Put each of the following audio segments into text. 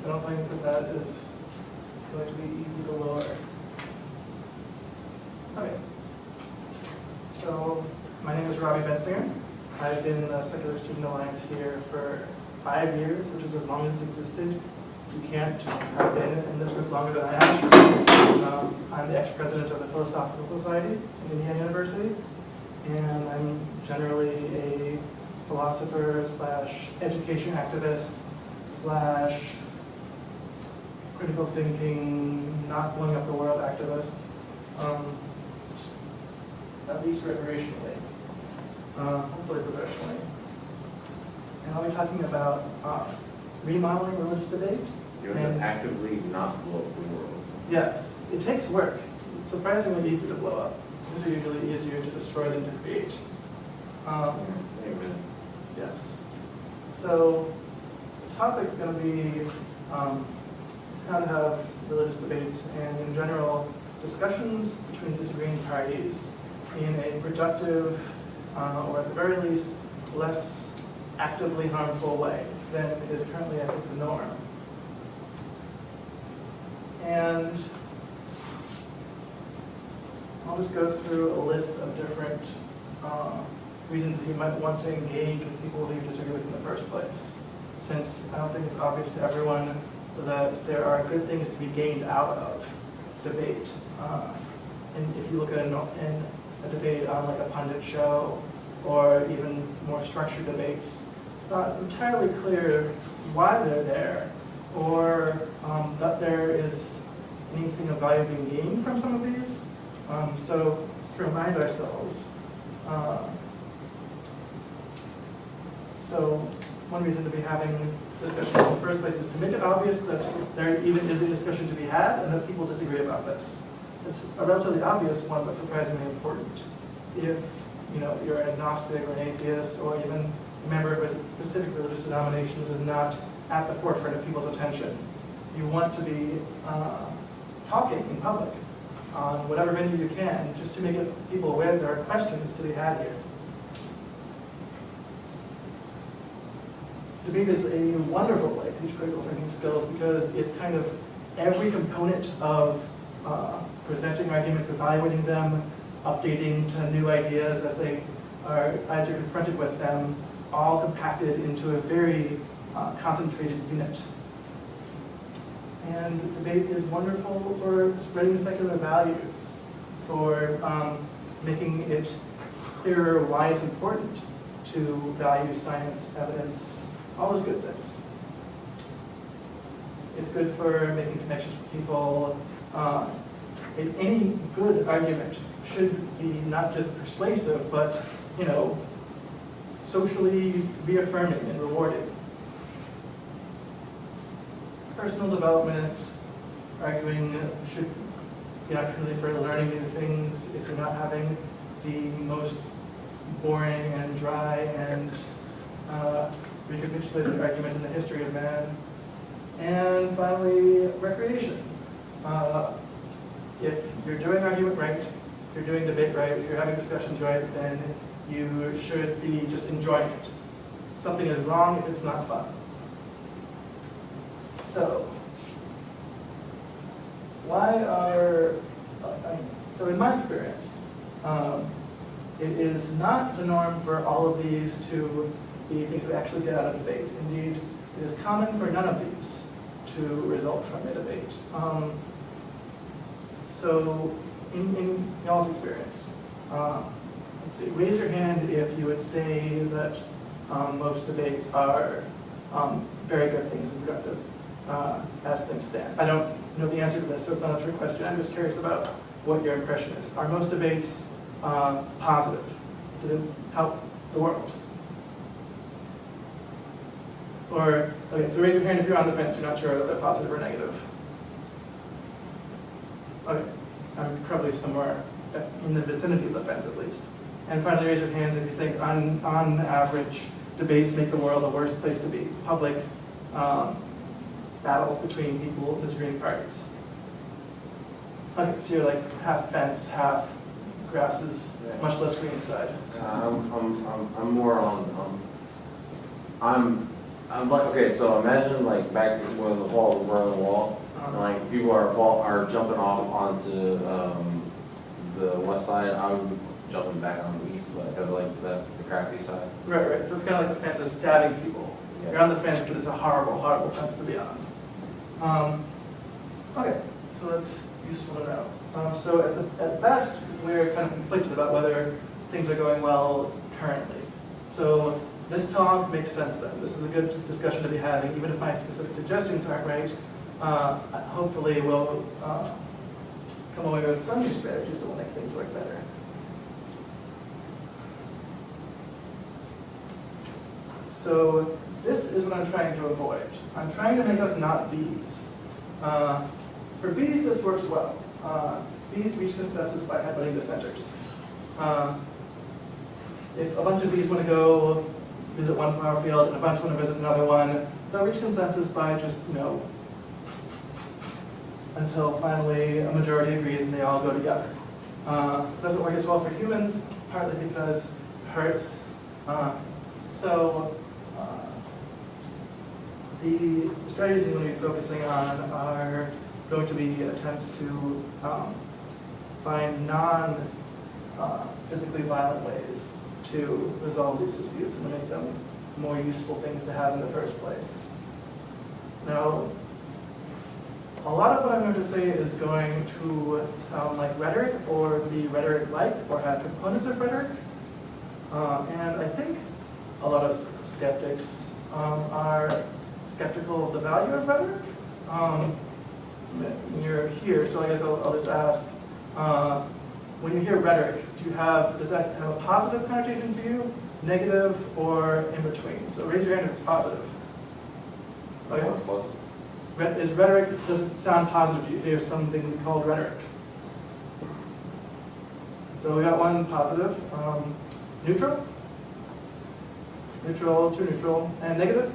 I don't think that is going to be easy to lower. Okay. So my name is Robby Bensinger. I've been in the Secular Student Alliance here for 5 years, which is as long as it's existed. You can't have been in this group longer than I am. I'm the ex-president of the Philosophical Society at Indiana University, and I'm generally a philosopher / education activist / critical thinking, not blowing up the world activist, at least recreationally, hopefully professionally. And I'll be talking about remodeling religious debate. You're going to actively not blow up the world. Yes, it takes work. It's surprisingly easy to blow up. Things are usually easier to destroy than to create. Amen. Yes. So the topic's going to be how to have religious debates and, in general, discussions between disagreeing parties in a productive, or at the very least, less actively harmful way than is currently, I think, the norm. And I'll just go through a list of different reasons that you might want to engage with people who you disagree with in the first place, since I don't think it's obvious to everyone that there are good things to be gained out of debate. And if you look at a debate on like a pundit show, or even more structured debates, it's not entirely clear why they're there, or that there is anything of value being gained from some of these. So just to remind ourselves, so one reason to be having discussions in the first place is to make it obvious that there even is a discussion to be had and that people disagree about this. It's a relatively obvious one, but surprisingly important. If you're an agnostic or an atheist, or even a member of a specific religious denomination that is not at the forefront of people's attention, you want to be talking in public on whatever venue you can, just to make people aware that there are questions to be had here. Debate is a wonderful way to teach critical thinking skills because it's kind of every component of presenting arguments, evaluating them, updating to new ideas as you're confronted with them, all compacted into a very concentrated unit. And debate is wonderful for spreading secular values, for making it clearer why it's important to value science, evidence, all those good things. It's good for making connections with people. Any good argument should be not just persuasive, but socially reaffirming and rewarding. Personal development, arguing should be an opportunity for learning new things if you're not having the most boring and dry and recapitulated argument in the history of man. And finally, recreation. If you're doing argument right, if you're doing debate right, if you're having discussions right, then you should be just enjoying it. Something is wrong if it's not fun. So, so in my experience, it is not the norm for all of these to be things we actually get out of debates. Indeed, it is common for none of these to result from a debate. So, in y'all's experience, let's see, raise your hand if you would say that most debates are very good things and productive as things stand. I don't know the answer to this, so it's not a trick question. I'm just curious about what your impression is. Are most debates positive? Do they help the world? Or, okay, so raise your hand if you're on the fence, you're not sure whether they're positive or negative. Okay, I'm probably somewhere in the vicinity of the fence at least. And finally, raise your hands if you think on average, debates make the world a worse place to be. Public battles between people, disagreeing parties. Okay, so you're like half fence, half grass is much less green side. I'm more on. I'm like, okay, so imagine like back when the wall were on the wall, and like people are jumping off onto the west side. I would be jumping back on the east side because like that's the crafty side. Right, right. So it's kind of like the fence is stabbing people. Yeah. You're on the fence, but it's a horrible, horrible fence to be on. Okay, so that's useful to know. So at best, we're kind of conflicted about whether things are going well currently. So this talk makes sense then. This is a good discussion to be having, even if my specific suggestions aren't right. Hopefully we'll come away with some new strategies that will make things work better. So this is what I'm trying to avoid. I'm trying to make us not bees. For bees, this works well. Bees reach consensus by headbutting dissenters. If a bunch of bees want to go visit one flower field and a bunch want to visit another one, they'll reach consensus by just, until finally a majority agrees and they all go together. It doesn't work as well for humans, partly because it hurts. The strategies I'm going to be focusing on are going to be attempts to find non-physically violent ways to resolve these disputes and to make them more useful things to have in the first place. Now, a lot of what I'm going to say is going to sound like rhetoric or be rhetoric-like or have components of rhetoric. And I think a lot of skeptics are skeptical of the value of rhetoric. When you're here, so I guess I'll just ask, when you hear rhetoric, does that have a positive connotation for you, negative, or in between? So raise your hand if it's positive. Okay. Is rhetoric, does it sound positive to you? Here's something called rhetoric. So we got one positive. Neutral? Neutral, two neutral, and negative?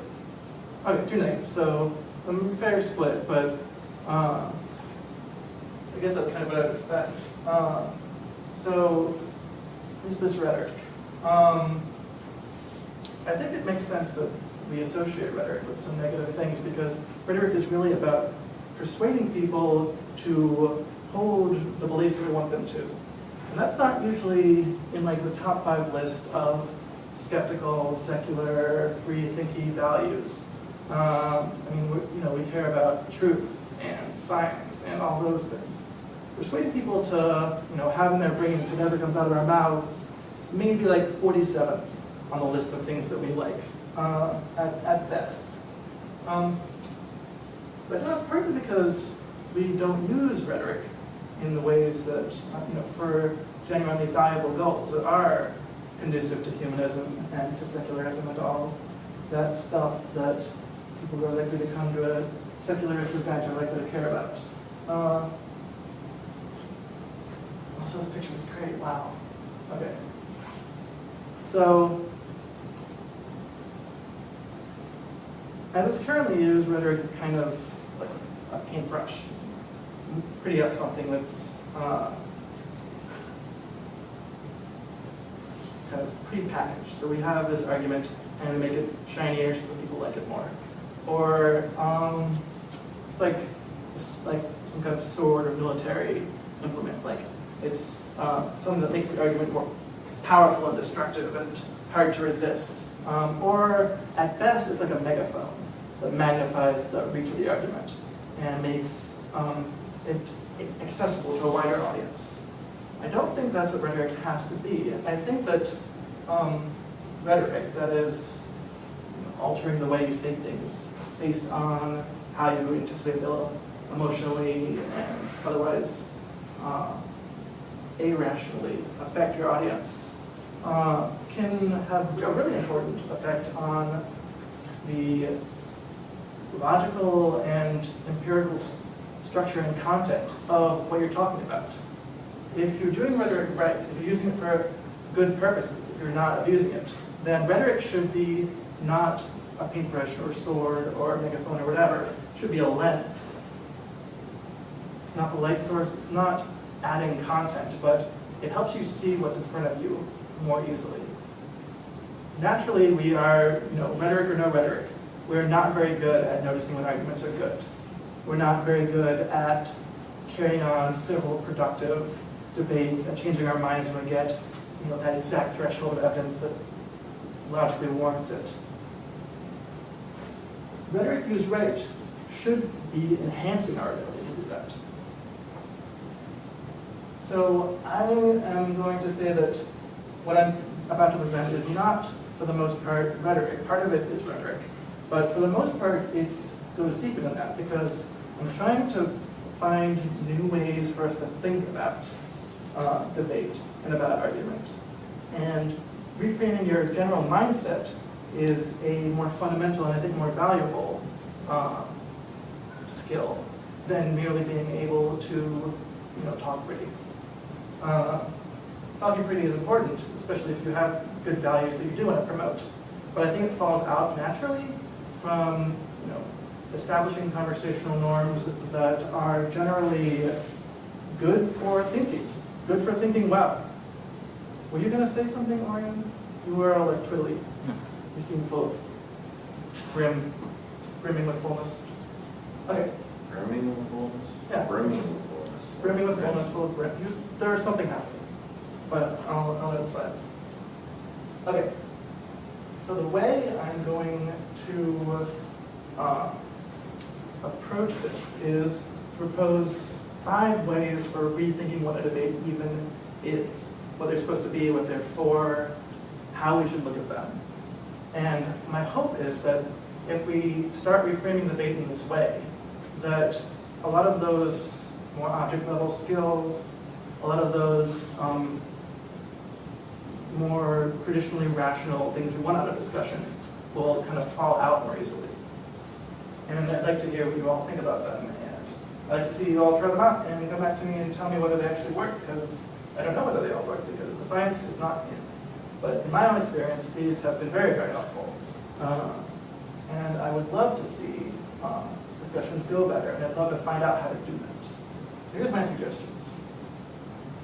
Okay, two negative. So fair split, but I guess that's kind of what I would expect. So is this rhetoric? I think it makes sense that we associate rhetoric with some negative things because rhetoric is really about persuading people to hold the beliefs we want them to. And that's not usually in like the top 5 list of skeptical, secular, free-thinking values. We care about truth and science and all those things. Persuading people to, have in their brains whatever comes out of our mouths, maybe like 47 on the list of things that we like, at best. But that's partly because we don't use rhetoric in the ways that, for genuinely valuable goals that are conducive to humanism and to secularism and all that stuff that people are likely to come to a secularist event are likely to care about. Also, this picture is great. Wow. Okay. So, as it's currently used, rhetoric is kind of like a paintbrush. Pretty up something that's kind of pre-packaged. So we have this argument and we make it shinier so that people like it more. Or like some kind of sword or military implement. Like it's something that makes the argument more powerful and destructive and hard to resist. Or at best, it's like a megaphone that magnifies the reach of the argument and makes it accessible to a wider audience. I don't think that's what rhetoric has to be. I think that rhetoric, that is altering the way you say things based on how you anticipate they'll emotionally and otherwise irrationally affect your audience, can have a really important effect on the logical and empirical structure and content of what you're talking about. If you're doing rhetoric right, if you're using it for good purposes, if you're not abusing it, then rhetoric should be not a paintbrush or sword or a megaphone or whatever. It should be a lens. It's not the light source, it's not adding content, but it helps you see what's in front of you more easily. Naturally, we are, rhetoric or no rhetoric, we're not very good at noticing when arguments are good. We're not very good at carrying on civil, productive debates and changing our minds when we get that exact threshold of evidence that logically warrants it. Rhetoric used right should be enhancing our ability to do that. So I am going to say that what I'm about to present is not, for the most part, rhetoric. Part of it is rhetoric. But for the most part, it goes deeper than that, because I'm trying to find new ways for us to think about debate and about argument. And reframing your general mindset is a more fundamental and I think more valuable skill than merely being able to talk pretty. Talking pretty is important, especially if you have good values that you do want to promote. But I think it falls out naturally from establishing conversational norms that are generally good for thinking well. Were you going to say something, Orion? You were all like twiddly. You seem full of brimming with fullness. Okay. Brimming with fullness? Yeah. Brimming with fullness. Brimming with fullness, full of brim. There was something happening, but I'll let it slide. Okay. So the way I'm going to approach this is to propose 5 ways for rethinking what a debate even is, what they're supposed to be, what they're for, how we should look at them. And my hope is that if we start reframing the debate in this way, that a lot of those more object-level skills, a lot of those more traditionally rational things we want out of discussion will kind of fall out more easily. And I'd like to hear what you all think about them. And I'd like to see you all try them out and come back to me and tell me whether they actually work, because I don't know whether they all work, because the science is not in. But in my own experience, these have been very, very helpful. And I would love to see discussions go better, and I'd love to find out how to do that. So here's my suggestions.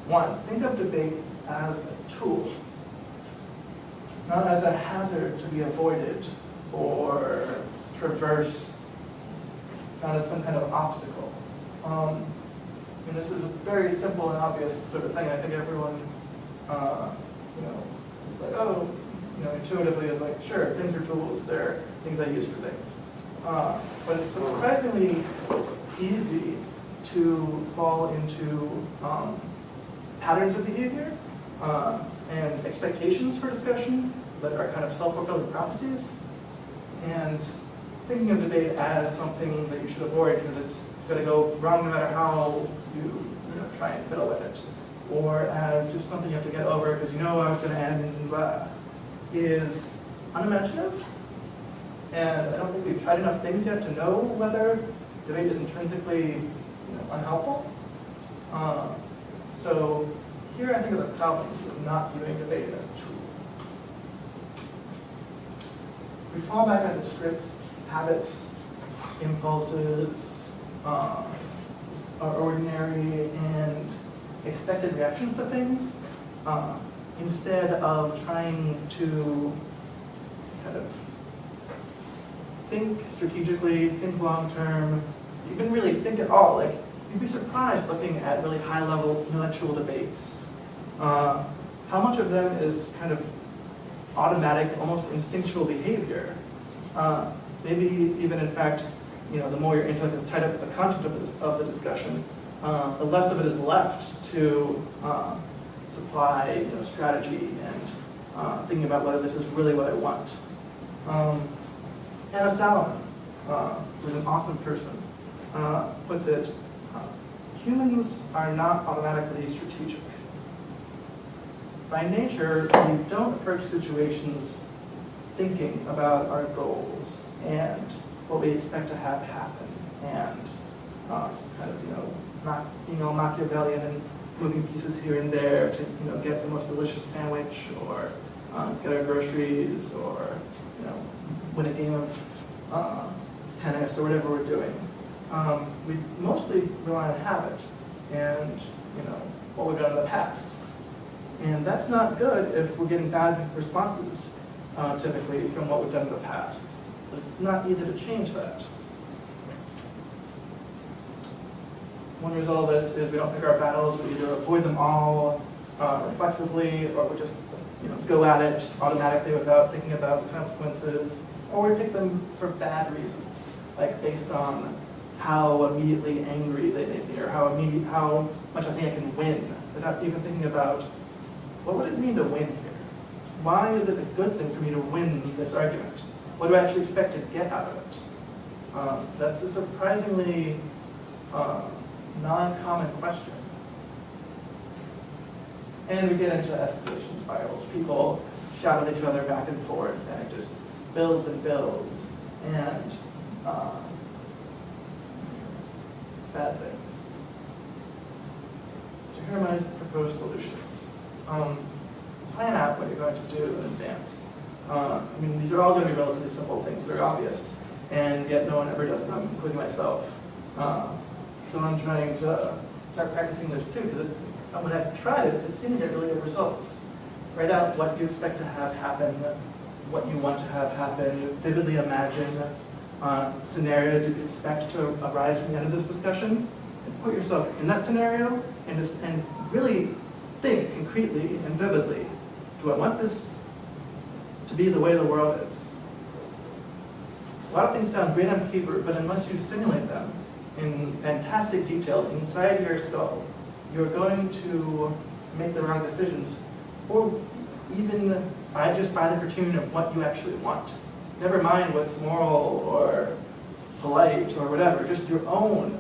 1, think of debate as a tool, not as a hazard to be avoided or traversed, not as some kind of obstacle. And this is a very simple and obvious sort of thing. I think everyone, is like, oh, intuitively is like, sure, things are tools. They're things I use for things. But it's surprisingly easy to fall into patterns of behavior and expectations for discussion that are kind of self-fulfilling prophecies. And thinking of debate as something that you should avoid because it's going to go wrong no matter how you try and fiddle with it, or as just something you have to get over because how it's going to end in blah, is unimaginative. And I don't think we've tried enough things yet to know whether debate is intrinsically unhelpful. So here I think of the problems of not viewing debate as a tool. We fall back into scripts, habits, impulses, our ordinary and expected reactions to things, instead of trying to kind of think strategically, think long-term, even really think at all. Like, you'd be surprised looking at really high-level intellectual debates, how much of them is kind of automatic, almost instinctual behavior. Maybe even, in fact, the more your intellect is tied up with the content of the discussion, the less of it is left to supply strategy and thinking about whether this is really what I want. Anna Salomon, who's an awesome person, puts it, humans are not automatically strategic. By nature, we don't approach situations thinking about our goals and what we expect to have happen, and kind of being all Machiavellian and moving pieces here and there to get the most delicious sandwich, or get our groceries, or win a game of tennis or whatever we're doing. We mostly rely on habit and what we've done in the past. And that's not good if we're getting bad responses typically from what we've done in the past. But it's not easy to change that. One result of this is we don't pick our battles, we either avoid them all reflexively, or we just go at it automatically without thinking about the consequences, or we pick them for bad reasons, like based on how immediately angry they may be, or how much I think I can win, without even thinking about what would it mean to win here? Why is it a good thing for me to win this argument? What do I actually expect to get out of it? That's a surprisingly non-common question. And we get into escalation spirals. People shout at each other back and forth, and it just builds and builds, and bad things. So here are my proposed solutions. Plan out what you're going to do in advance. These are all going to be relatively simple things that are obvious, and yet no one ever does them, including myself. So I'm trying to start practicing this too, because when I've tried it, it seemed to get really good results. Write out what you expect to have happen, what you want to have happen, vividly imagine scenarios you expect to arise from the end of this discussion, and put yourself in that scenario, and really think concretely and vividly, do I want this to be the way the world is? A lot of things sound great on paper, but unless you simulate them in fantastic detail inside your skull, you're going to make the wrong decisions, or even just by the criterion of what you actually want. Never mind what's moral or polite or whatever, just your own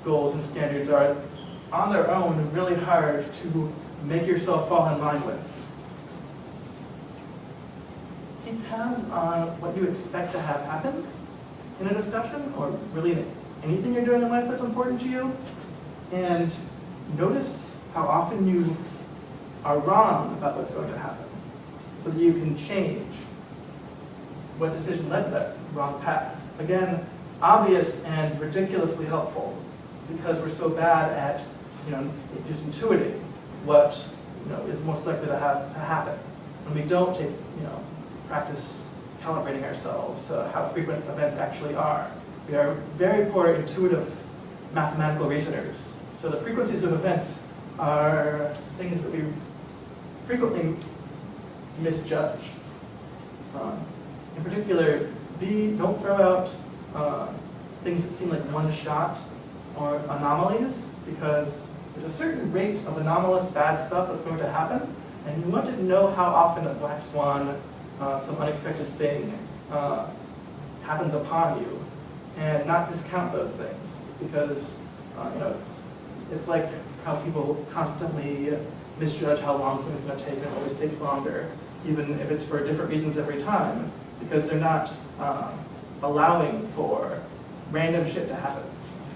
goals and standards are on their own really hard to make yourself fall in line with. Keep tabs on what you expect to have happen in a discussion, or really in anything you're doing in life that's important to you, and notice how often you are wrong about what's going to happen, so that you can change what decision led to that wrong path. Again, obvious and ridiculously helpful, because we're so bad at just intuiting what is most likely to happen. When we don't take practice calibrating ourselves how frequent events actually are. We are very poor intuitive mathematical reasoners. So the frequencies of events are things that we frequently misjudge. In particular, don't throw out things that seem like one shot or anomalies, because there's a certain rate of anomalous bad stuff that's going to happen, and you want to know how often a black swan, some unexpected thing, happens upon you, and not discount those things, because it's like how people constantly misjudge how long something's going to take, and it always takes longer, even if it's for different reasons every time, because they're not allowing for random shit to happen.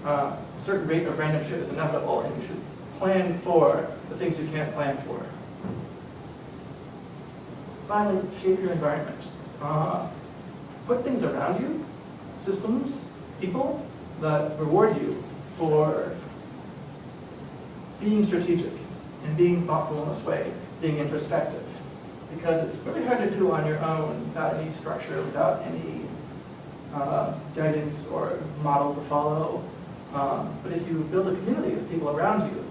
A certain rate of random shit is inevitable, and you should plan for the things you can't plan for. Finally, shape your environment. Put things around you, systems, people, that reward you for being strategic and being thoughtful in this way, being introspective. Because it's really hard to do on your own without any structure, without any guidance or model to follow. But if you build a community of people around you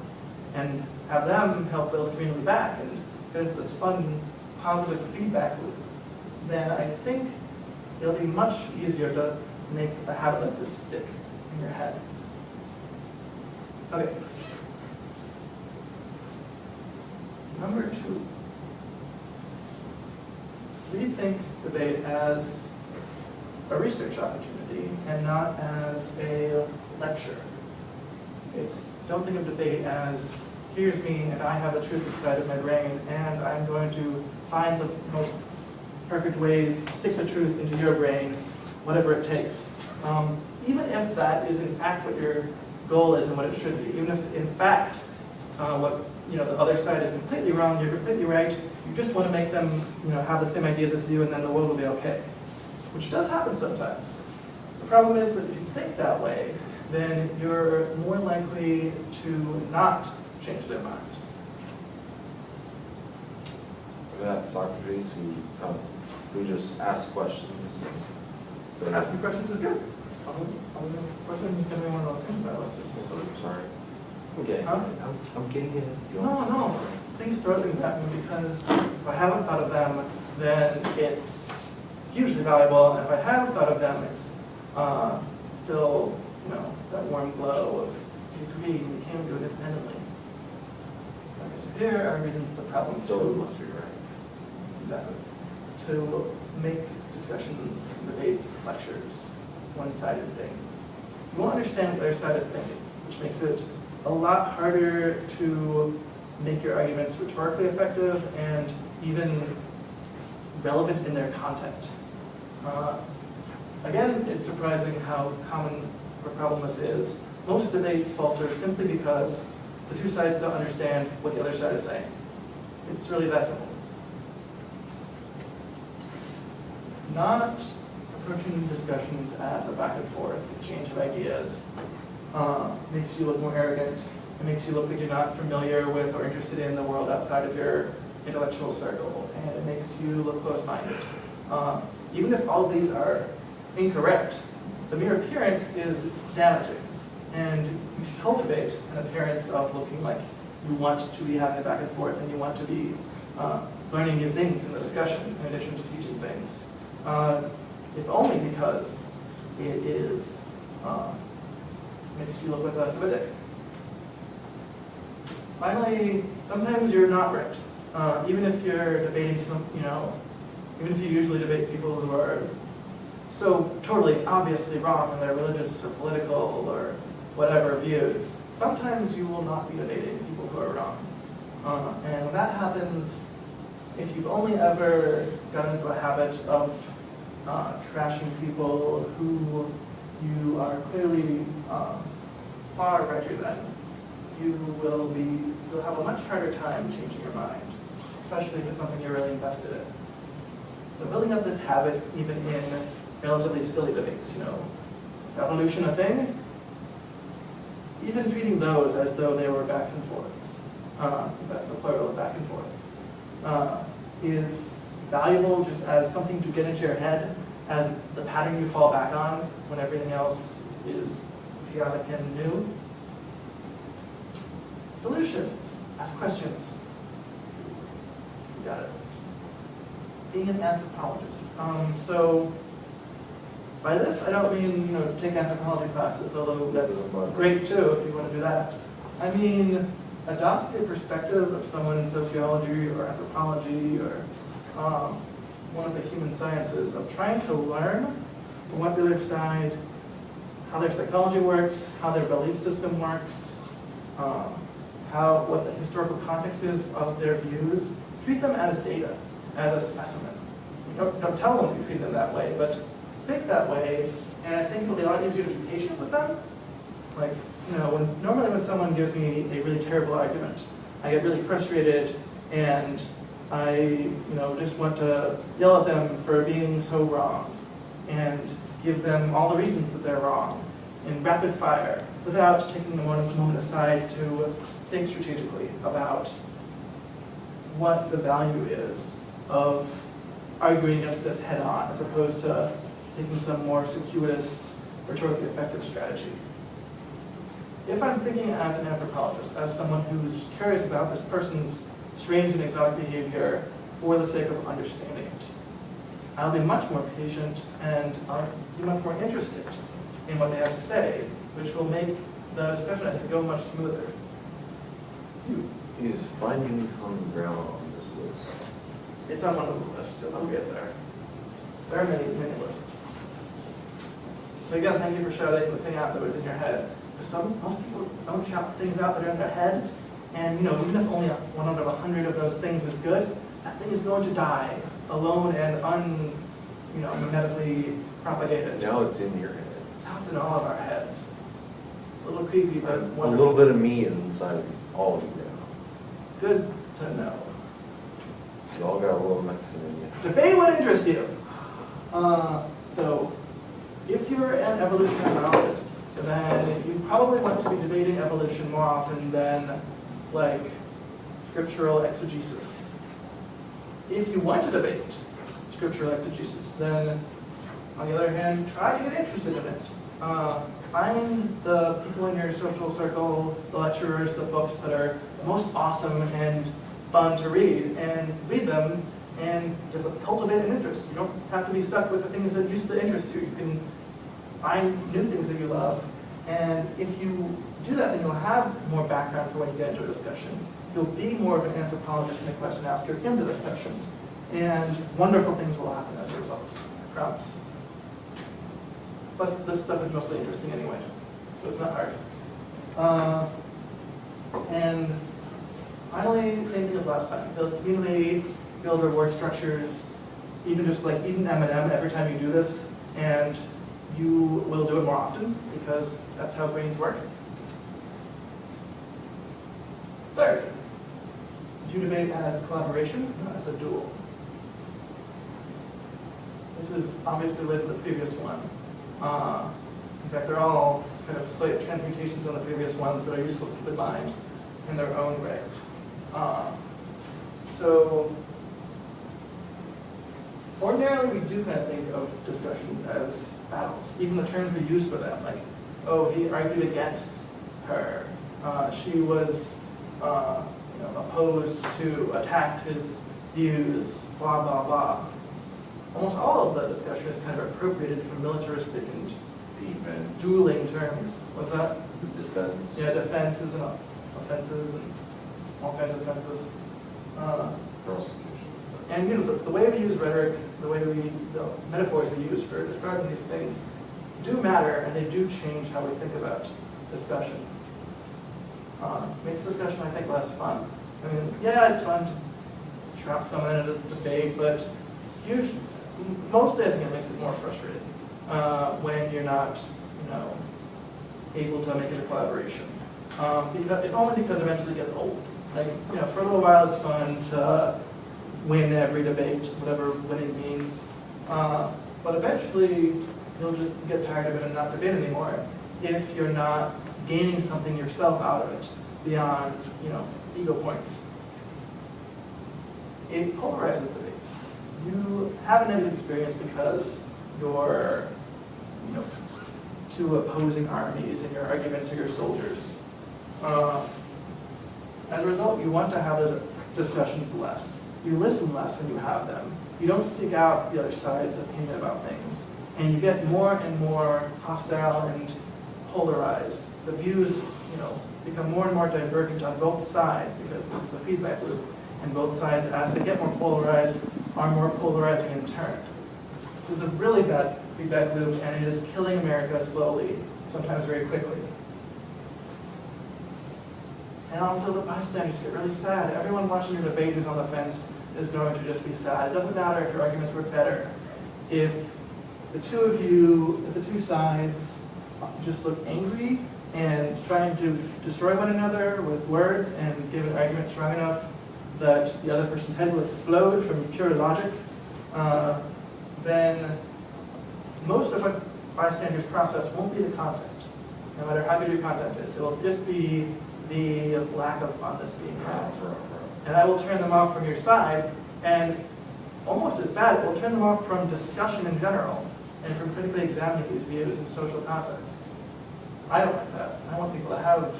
and have them help build a community back and get into this fun, positive feedback loop, then I think it'll be much easier to make a habit like this stick in your head. Okay. Number 2. Rethink debate as a research opportunity and not as a lecture. Don't think of debate as, here's me and I have the truth inside of my brain and I'm going to find the most perfect way to stick the truth into your brain, whatever it takes. Even if that is in fact what your goal is and what it should be, even if in fact what the other side is completely wrong, you're completely right, you just want to make them have the same ideas as you and then the world will be okay. Which does happen sometimes. The problem is that if you think that way, then you're more likely to not change their mind. We got Socrates who just asked questions, So, asking questions is good. Questions is going to be one of those things that I was just sort of. sorry. Okay. Huh? I'm getting it. No, please throw things at me because if I haven't thought of them, then it's hugely valuable, and if I have thought of them, it's still, that warm glow of you agreed, you can do it independently. Like I said, here are reasons the problem So it must be right. exactly to make discussions, debates, lectures, one-sided things. You won't understand what the other side is thinking, which makes it a lot harder to make your arguments rhetorically effective and even relevant in their content. Again, it's surprising how common a problem this is. Most debates falter simply because the two sides don't understand what the other side is saying. It's really that simple. Not approaching discussions as a back and forth exchange of ideas makes you look more arrogant. It makes you look like you're not familiar with or interested in the world outside of your intellectual circle, and it makes you look close-minded. Even if all of these are incorrect, the mere appearance is damaging, and you should cultivate an appearance of looking like you want to be having a back and forth and you want to be learning new things in the discussion in addition to teaching things. If only because it is makes you look like less of a dick. Finally, sometimes you're not right. Even if you're debating even if you usually debate people who are so totally obviously wrong in their religious or political or whatever views, sometimes you will not be debating people who are wrong. And when that happens, if you've only ever gotten into a habit of trashing people who you are clearly far righter than, you'll have a much harder time changing your mind, especially if it's something you're really invested in. So building up this habit even in relatively silly debates, is evolution a thing? Even treating those as though they were backs and forths, that's the plural of back and forth, is valuable just as something to get into your head, as the pattern you fall back on when everything else is chaotic and new. Solutions. Ask questions. You got it. Being an anthropologist. So by this, I don't mean, take anthropology classes, although that's great too if you want to do that. I mean, adopt the perspective of someone in sociology or anthropology or one of the human sciences of trying to learn what the other side, how their psychology works, how their belief system works, what the historical context is of their views. Treat them as data, as a specimen. Don't tell them you treat them that way, but think that way, and I think it'll be a lot easier to be patient with them. Like, normally when someone gives me a really terrible argument, I get really frustrated, and I, just want to yell at them for being so wrong, and give them all the reasons that they're wrong, in rapid fire, without taking a moment aside to think strategically about what the value is of arguing against this head on, as opposed to taking some more circuitous, rhetorically effective strategy. If I'm thinking as an anthropologist, as someone who's curious about this person's strange and exotic behavior for the sake of understanding it, I'll be much more patient and I'll be much more interested in what they have to say, which will make the discussion, I think, go much smoother. Is finding common ground on this list? It's on one of the lists, and I'll get there. There are many, many lists. But again, thank you for shouting the thing out that was in your head. Because most people don't shout things out that are in their head, and even if only one out of 100 of those things is good, that thing is going to die alone and mimetically propagated. Now it's in your head. Now it's in all of our heads. It's a little creepy, but A wonderful. little bit of me is inside of all of you now. Good to know. You all got a little Mexican in you. Debate what interests you. So, if you're an evolutionary biologist, then you probably want to be debating evolution more often than, scriptural exegesis. If you want to debate scriptural exegesis, then On the other hand, try to get interested in it. Find the people in your social circle, the lecturers, the books that are most awesome and fun to read them and cultivate an interest. You don't have to be stuck with the things that used to interest you. You can find new things that you love. And if you do that, then you'll have more background for when you get into a discussion. You'll be more of an anthropologist and a question asker in the discussion. And wonderful things will happen as a result, I promise. Plus, this stuff is mostly interesting anyway, so it's not hard. And finally, same thing as last time. Build community, build reward structures, even just like eat an M&M every time you do this, and you will do it more often because that's how brains work. Third, do debate as a collaboration, not as a duel. This is obviously like the previous one. In fact, they're all kind of slight transmutations on the previous ones that are useful to keep in mind in their own right. So ordinarily, we do kind of think of discussions as battles. Even the terms we use for them, like, oh, he argued against her. She was opposed to, attacked his views, blah, blah, blah. Almost all of the discussion is kind of appropriated from militaristic and dueling terms. What's that? Defense. Yeah, defenses and offenses and all kinds of offenses. Prosecution. And the way we use rhetoric, the metaphors we use for describing these things do matter, and they do change how we think about discussion. Makes discussion, I think, less fun. I mean, yeah, it's fun to trap someone in a debate, but mostly I think it makes it more frustrating when you're not, able to make it a collaboration. If only because eventually it gets old. Like, for a little while it's fun to win every debate, whatever winning means. But eventually you'll just get tired of it and not debate anymore if you're not gaining something yourself out of it beyond, ego points. It polarizes debates. You have a negative experience because you're, two opposing armies and your arguments are your soldiers. As a result, you want to have those discussions less. You listen less when you have them. You don't seek out the other side's opinion about things. And you get more and more hostile and polarized. The views, become more and more divergent on both sides because this is a feedback loop. And both sides, as they get more polarized, are more polarizing in turn. This is a really bad feedback loop, and it is killing America slowly, sometimes very quickly. And also the bystanders get really sad. Everyone watching your debate who's on the fence is going to just be sad. It doesn't matter if your arguments were better. If the two sides just look angry and trying to destroy one another with words and give an argument strong enough that the other person's head will explode from pure logic, then most of what bystanders process won't be the content, no matter how good your content is. It will just be the lack of fun that's being had. And that will turn them off from your side, and almost as bad, it will turn them off from discussion in general and from critically examining these views in social contexts. I don't like that. I want people to have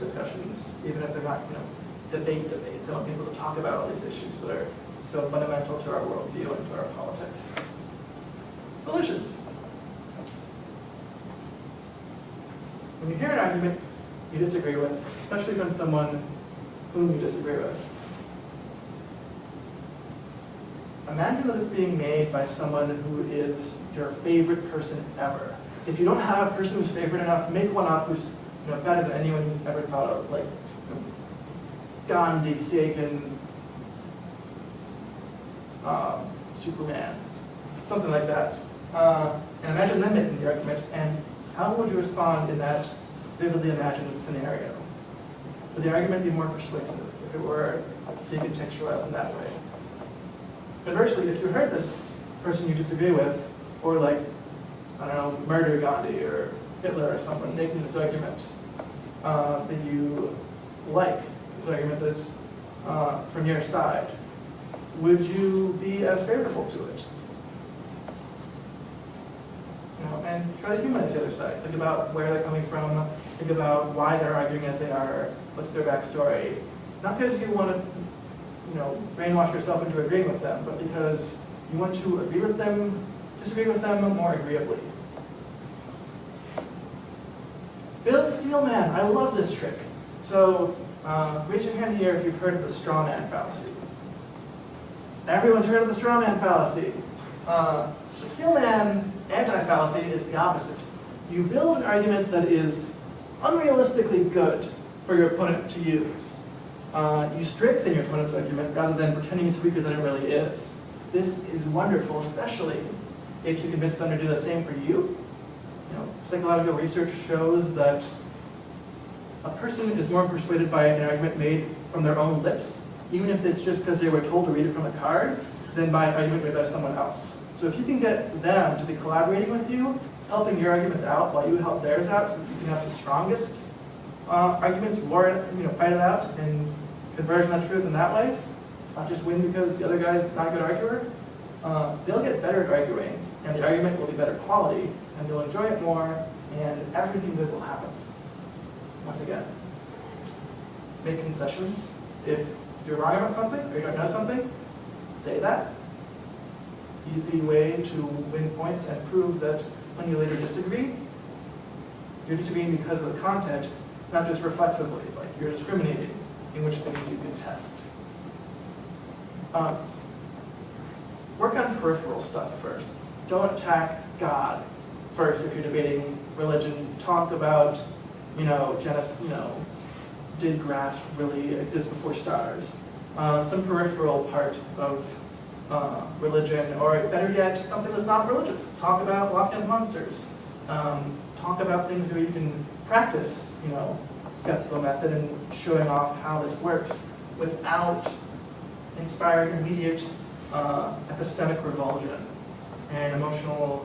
discussions, even if they're not, debates. I want people to talk about all these issues that are so fundamental to our worldview and to our politics. Solutions. When you hear an argument you disagree with, especially from someone whom you disagree with, imagine that it's being made by someone who is your favorite person ever. If you don't have a person who's favorite enough, make one up who's better than anyone you've ever thought of, like Gandhi, Sagan, Superman, something like that. And imagine them making the argument, and how would you respond in that vividly imagined scenario? Would the argument be more persuasive if it were decontextualized in that way? Conversely, if you heard this person you disagree with, or murder Gandhi or Hitler or someone making this argument that you like, this argument that's from your side, would you be as favorable to it? and try to humanize the other side. Think about where they're coming from, think about why they're arguing as they are, what's their backstory. Not because you want to, brainwash yourself into agreeing with them, but because you want to agree with them, disagree with them more agreeably. Build steel man, I love this trick. So raise your hand here if you've heard of the straw man fallacy. Everyone's heard of the straw man fallacy. The steel man anti-fallacy is the opposite. You build an argument that is unrealistically good for your opponent to use. You strengthen your opponent's argument rather than pretending it's weaker than it really is. This is wonderful, especially if you convince them to do the same for you. Psychological research shows that a person is more persuaded by an argument made from their own lips, even if it's just because they were told to read it from a card, than by an argument made by someone else. So if you can get them to be collaborating with you, helping your arguments out while you help theirs out, so that you can have the strongest arguments, fight it out and converge on the truth in that way, not just win because the other guy's not a good arguer, they'll get better at arguing, and the argument will be better quality, and they'll enjoy it more, and everything good will happen. Once again, make concessions. If you're wrong about something, or you don't know something, say that. Easy way to win points and prove that when you later disagree, you're disagreeing because of the content, not just reflexively, like you're discriminating in which things you can test. Work on peripheral stuff first. Don't attack God first if you're debating religion. Talk about, did grass really exist before stars? Some peripheral part of religion, or better yet, something that's not religious. Talk about Loch Ness monsters. Talk about things where you can practice, skeptical method and showing off how this works without inspiring immediate epistemic revulsion and emotional,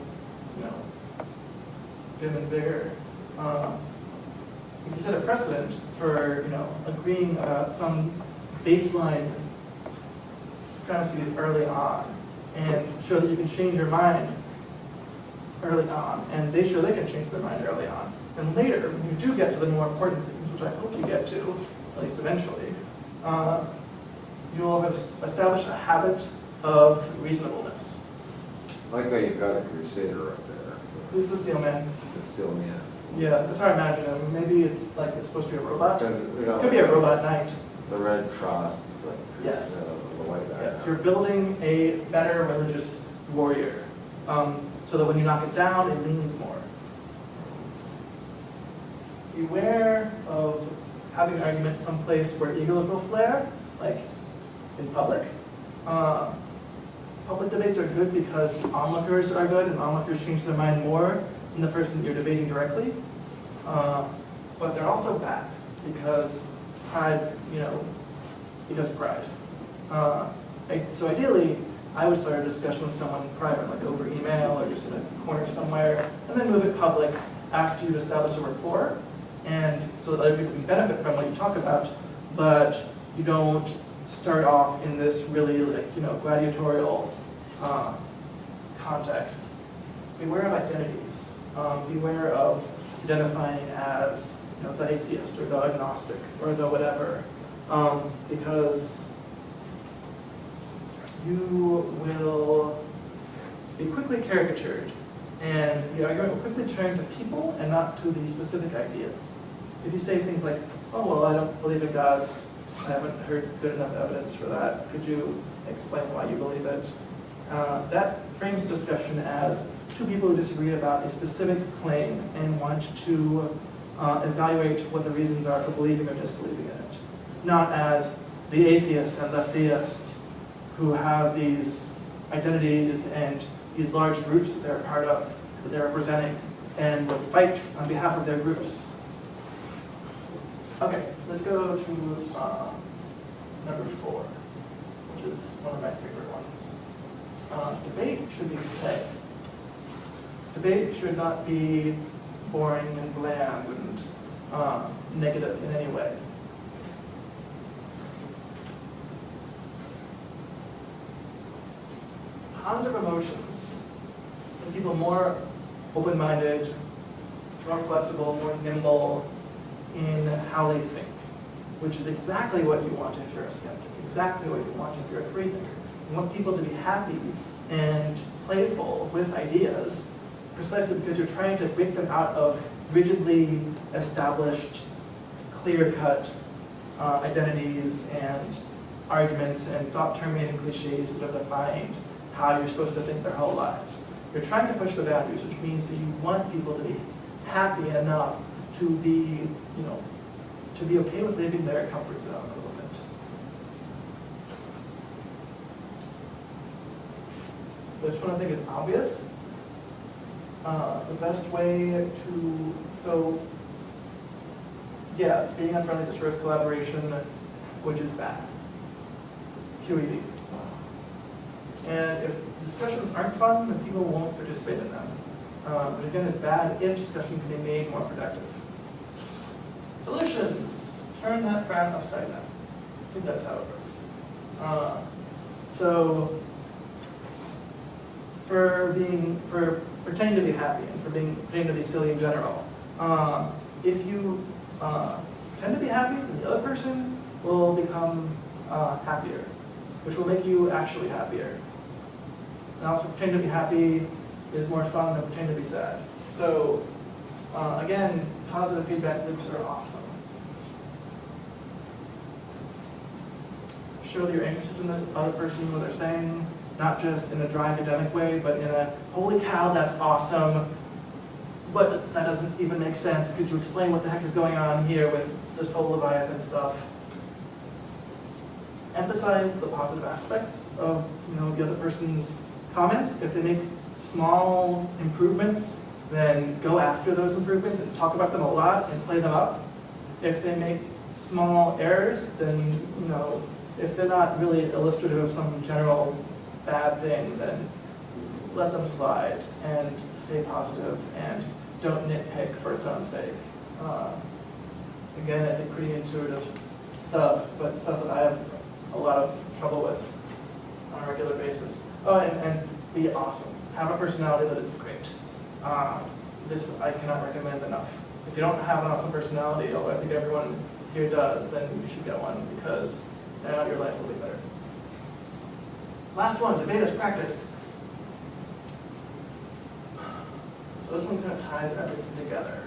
vim and vigor. You set a precedent for, agreeing about some baseline premises early on, and show that you can change your mind early on, and they show they can change their mind early on. And later, when you do get to the more important things, which I hope you get to, at least eventually, you'll have established a habit of reasonableness. I like how you've got a crusader up there. Who's the seal man? The seal man. Yeah, that's how I imagine him. Maybe it's like it's supposed to be a robot. It could be a robot knight. The red cross, like Yes. the white background. Yes, you're building a better religious warrior, so that when you knock it down, it leans more. Beware of having arguments someplace where egos will flare, like in public. Public debates are good because onlookers are good, and onlookers change their mind more than the person you're debating directly. But they're also bad because pride, because pride. So ideally, I would start a discussion with someone private, like over email or just in a corner somewhere, and then move it public after you've established a rapport, and so that other people can benefit from what you talk about, but you don't start off in this really gladiatorial context. Beware of identities. Beware of identifying as the atheist or the agnostic or the whatever, because you will be quickly caricatured, and the argument will quickly turn to people and not to the specific ideas. If you say things like, "Oh well, I don't believe in gods. I haven't heard good enough evidence for that. Could you explain why you believe it?" That frames discussion as two people who disagree about a specific claim and want to evaluate what the reasons are for believing or disbelieving in it, not as the atheist and the theist who have these identities and these large groups that they're part of, that they're representing, and will fight on behalf of their groups. Okay, let's go to number 4, which is one of my favorite ones. Debate should be play. Debate should not be boring and bland and negative in any way. Positive emotions make people more open-minded, more flexible, more nimble in how they think, which is exactly what you want if you're a skeptic, exactly what you want if you're a free thinker. You want people to be happy and playful with ideas, precisely because you're trying to break them out of rigidly established, clear-cut identities and arguments and thought-terminating cliches that have defined how you're supposed to think their whole lives. You're trying to push the boundaries, which means that you want people to be happy enough to be, to be okay with leaving their comfort zone a little bit. This one I think is obvious. The best way to, being unfriendly discourages collaboration, which is bad. QED. And if discussions aren't fun, then people won't participate in them. But again, it's bad if discussion can be made more productive. Solutions. Turn that frown upside down. I think that's how it works. So for pretending to be happy and for pretending to be silly in general, if you pretend to be happy, then the other person will become happier, which will make you actually happier. And also, pretend to be happy is more fun than pretend to be sad. So, again, positive feedback loops are awesome. Show that you're interested in the other person, what they're saying, not just in a dry academic way, but in a, holy cow, that's awesome, but that doesn't even make sense. Could you explain what the heck is going on here with this whole Leviathan stuff? Emphasize the positive aspects of the other person's comments. If they make small improvements, then go after those improvements and talk about them a lot and play them up. If they make small errors, then if they're not really illustrative of some general bad thing, then let them slide and stay positive and don't nitpick for its own sake. Again, I think pretty intuitive stuff, but stuff that I have a lot of trouble with on a regular basis. Oh, and be awesome. Have a personality that is great. This I cannot recommend enough. If you don't have an awesome personality, although I think everyone here does, then you should get one because now your life will be better. Last one, debate as practice. So this one kind of ties everything together.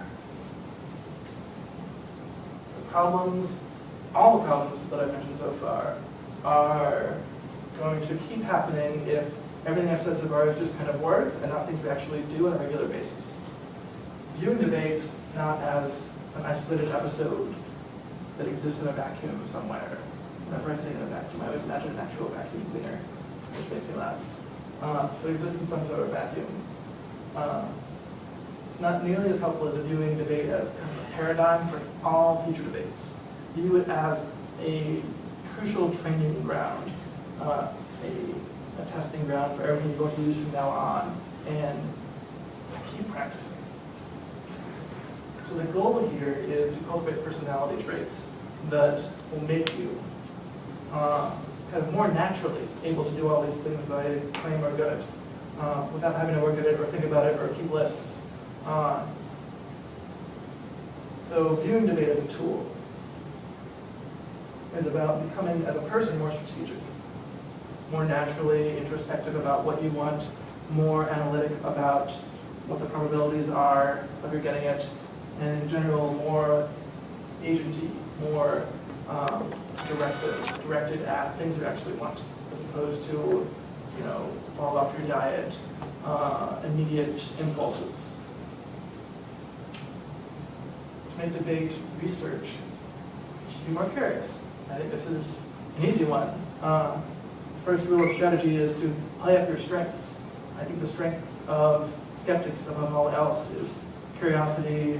The problems, all the problems that I've mentioned so far are going to keep happening if everything I've said so far is just kind of words and not things we actually do on a regular basis. Viewing debate not as an isolated episode that exists in a vacuum somewhere. Whenever I say in a vacuum, I always imagine an actual vacuum cleaner, which makes me laugh. But exists in some sort of vacuum. It's not nearly as helpful as viewing debate as kind of a paradigm for all future debates. View it as a crucial training ground, a testing ground for everything you're going to use from now on, and keep practicing. So the goal here is to cultivate personality traits that will make you kind of more naturally able to do all these things that I claim are good, without having to work at it or think about it or keep lists. So viewing debate as a tool is about becoming, as a person, more strategic, more naturally introspective about what you want, more analytic about what the probabilities are of your getting it, and in general, more agency, more directed at things you actually want, as opposed to, fall off your diet, immediate impulses. To make debate research, you should be more curious. I think this is an easy one. The first rule of strategy is to play up your strengths. I think the strength of skeptics above all else is curiosity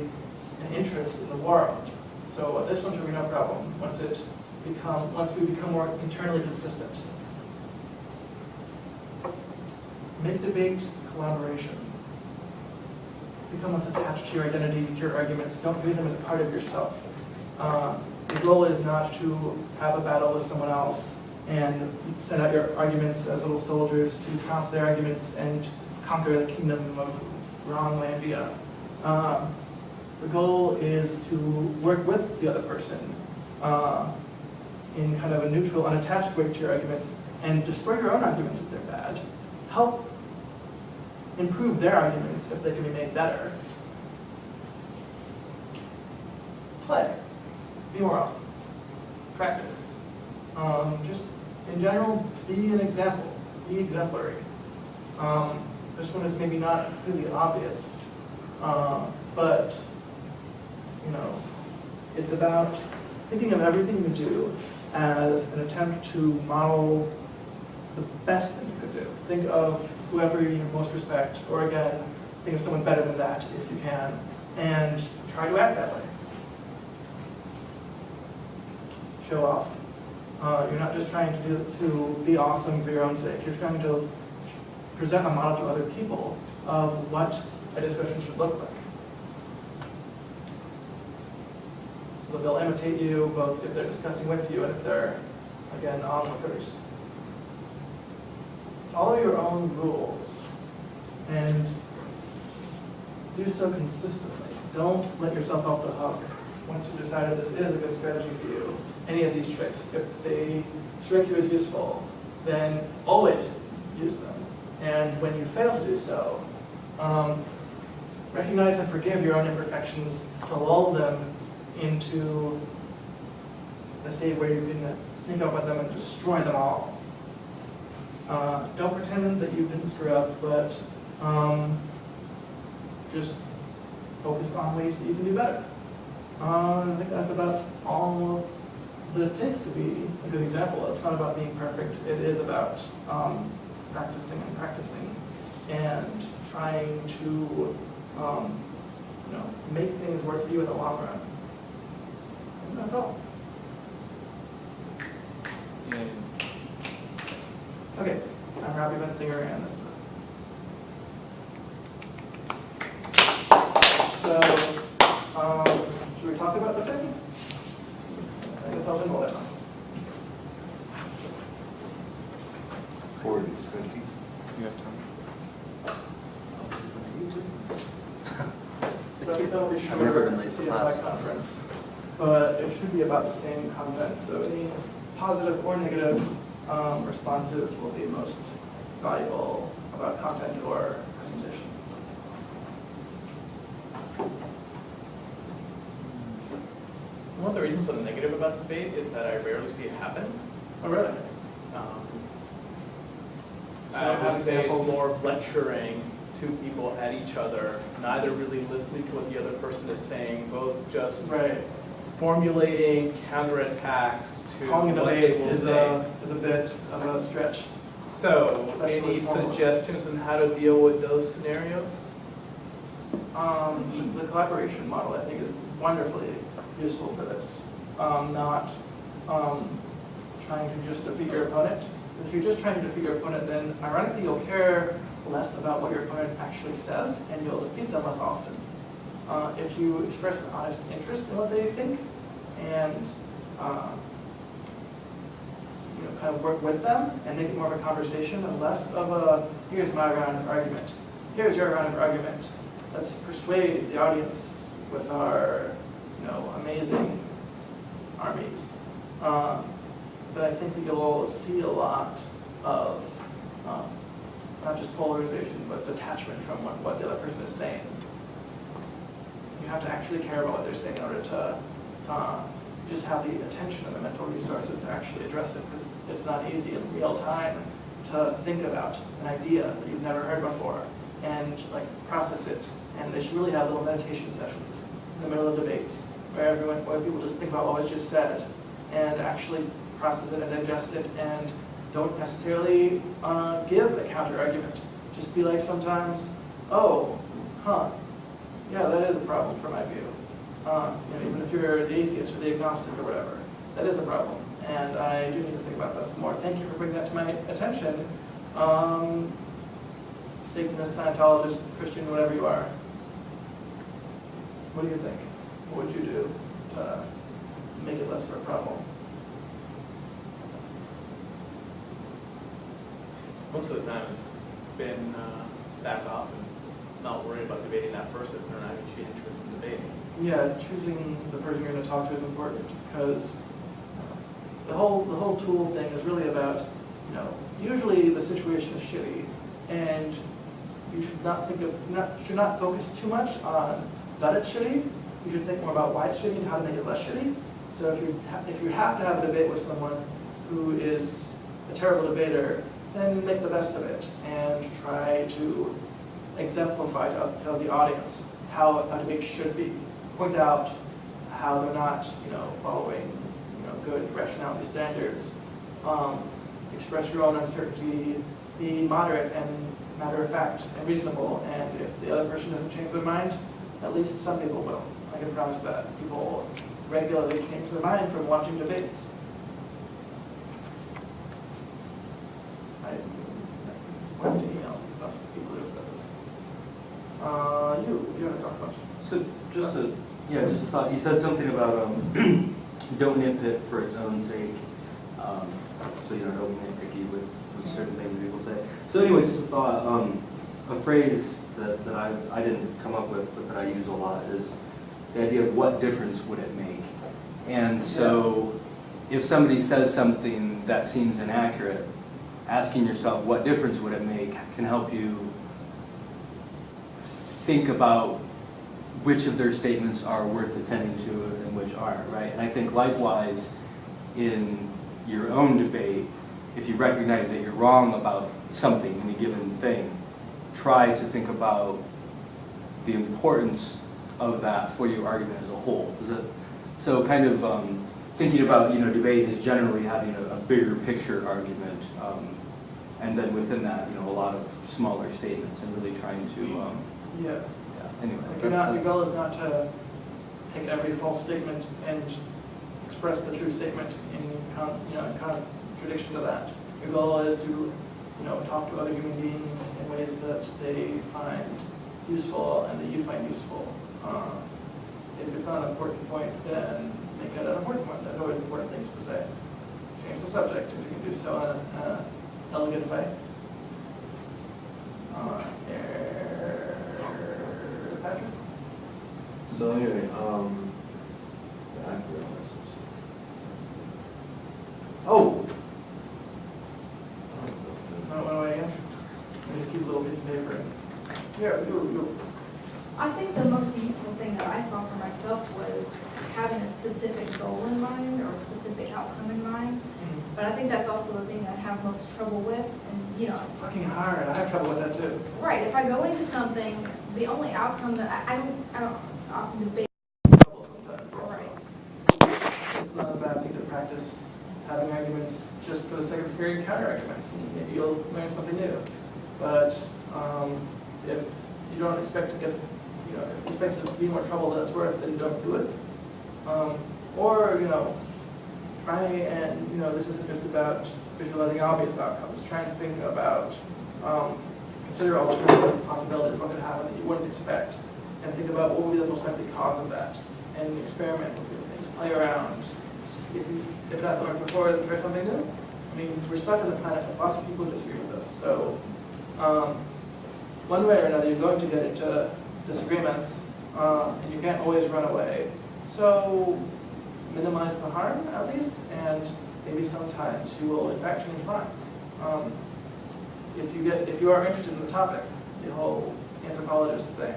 and interest in the world. So this one should be no problem once we become more internally consistent. Make debate collaboration. Become less attached to your identity, to your arguments. Don't view them as a part of yourself. The goal is not to have a battle with someone else and send out your arguments as little soldiers to trounce their arguments and conquer the kingdom of wrong idea. The goal is to work with the other person in kind of a neutral, unattached way to your arguments, and destroy your own arguments if they're bad. Help improve their arguments if they can be made better. Play. Be more awesome. Practice. Just in general, be an example. Be exemplary. This one is maybe not really obvious, but you know, it's about thinking of everything you do as an attempt to model the best thing you could do. Think of whoever you most respect, or again, think of someone better than that if you can, and try to act that way. Show off. You're not just trying to be awesome for your own sake. You're trying to present a model to other people of what a discussion should look like. So that they'll imitate you both if they're discussing with you and if they're, again, onlookers. Follow your own rules and do so consistently. Don't let yourself off the hook once you've decided this is a good strategy for you. Any of these tricks, if they strike you as useful, then always use them. And when you fail to do so, recognize and forgive your own imperfections to lull them into a state where you can sneak up with them and destroy them all. Don't pretend that you didn't screw up, but just focus on ways that you can do better. I think that's about all that it takes to be a good example. It's not about being perfect. It is about practicing and practicing and trying to make things work for you in the long run. And that's all. Okay, I'm Robby Bensinger, and this is it. So, should we talk about the things? I guess I'll demo it. 40, 50. You have time? So that'll be I've never shorter been late to to class. CFI conference, but it should be about the same content. So any positive or negative responses will be most valuable about content or presentation. One of the reasons I'm negative about debate is that I rarely see it happen. Oh, really? I would say it's more of lecturing two people at each other, neither really listening to what the other person is saying, both just Right. formulating counterattacks to Calling it a what debate they will is say. a bit of a stretch. So, Especially any formally. suggestions on how to deal with those scenarios? The collaboration model, I think, is wonderfully useful for this. Not trying to just defeat your opponent. If you're just trying to defeat your opponent, then ironically you'll care less about what your opponent actually says, and you'll defeat them less often. If you express an honest interest in what they think, and kind of work with them and make it more of a conversation and less of a, here's my round of argument, here's your round of argument. Let's persuade the audience with our amazing armies. But I think that you'll see a lot of not just polarization, but detachment from what the other person is saying. You have to actually care about what they're saying in order to just have the attention and the mental resources to actually address it, because it's not easy in real time to think about an idea that you've never heard before and process it. And they should really have little meditation sessions in the middle of debates where people just think about what was just said and actually process it and digest it, and don't necessarily give a counter argument. Just be like sometimes, oh, yeah, that is a problem from my view. Even if you're the atheist or the agnostic or whatever, that is a problem. And I do need to think about that some more. Thank you for bringing that to my attention. Satanist, Scientologist, Christian, whatever you are. What do you think? What would you do to make it less of a problem? Most of the time it's been back off and not worry about debating that person if they're not actually interested in debating. Yeah, choosing the person you're going to talk to is important because the whole tool thing is really about, usually the situation is shitty, and you should not focus too much on that it's shitty. You should think more about why it's shitty and how to make it less shitty. So if you have to have a debate with someone who is a terrible debater, then make the best of it and try to exemplify to tell the audience how a debate should be. Point out how they're not, following, good rationality standards. Express your own uncertainty. Be moderate and matter of fact and reasonable. And if the other person doesn't change their mind, at least some people will. I can promise that people regularly change their mind from watching debates. I went to emails and stuff. People who have said this. You haven't talked much. So just a thought. You said something about don't nitpick for its own sake. So don't be nitpicky with certain things that people say. So anyway, just a thought. A phrase that I didn't come up with, but that I use a lot is the idea of what difference would it make? And so if somebody says something that seems inaccurate, asking yourself what difference would it make can help you think about which of their statements are worth attending to and which aren't, right? And I think likewise in your own debate, if you recognize that you're wrong about something in a given thing, try to think about the importance of that for your argument as a whole. So kind of thinking about, debate is generally having a bigger picture argument, and then within that, a lot of smaller statements and really trying to, Yeah. Anyway. Your goal is not to take every false statement and express the true statement in contradiction to that. Your goal is to, talk to other human beings in ways that they find useful and that you find useful. If it's not an important point, then make it an important one. There's always important things to say. Change the subject if you can do so in an elegant way. Patrick? So anyway, oh! Went away again? I'm gonna keep a little piece of paper. Here, you. I think the most useful thing that I saw for myself was having a specific goal in mind or a specific outcome in mind. But I think that's also the thing that I have most trouble with. And Fucking hard. I have trouble with that too. right. If I go into something, the only outcome that I don't often debate. Trouble sometimes also. Right. It's not a bad thing to practice having arguments just for the sake of hearing counter arguments. Maybe you'll learn something new. But if you don't expect to get, expect to be more trouble than it's worth, then don't do it. Or try and this isn't just about visualizing obvious outcomes. Try and think about, consider alternative possibilities, what could happen that you wouldn't expect, and think about what would be the most likely cause of that, and experiment with things, play around. If that's worked before, then try something new. I mean, we're stuck on the planet, and lots of people disagree with us. So, one way or another, you're going to get into disagreements, and you can't always run away. So, minimize the harm at least, and maybe sometimes you will in fact change minds. If you are interested in the topic, the whole anthropologist thing,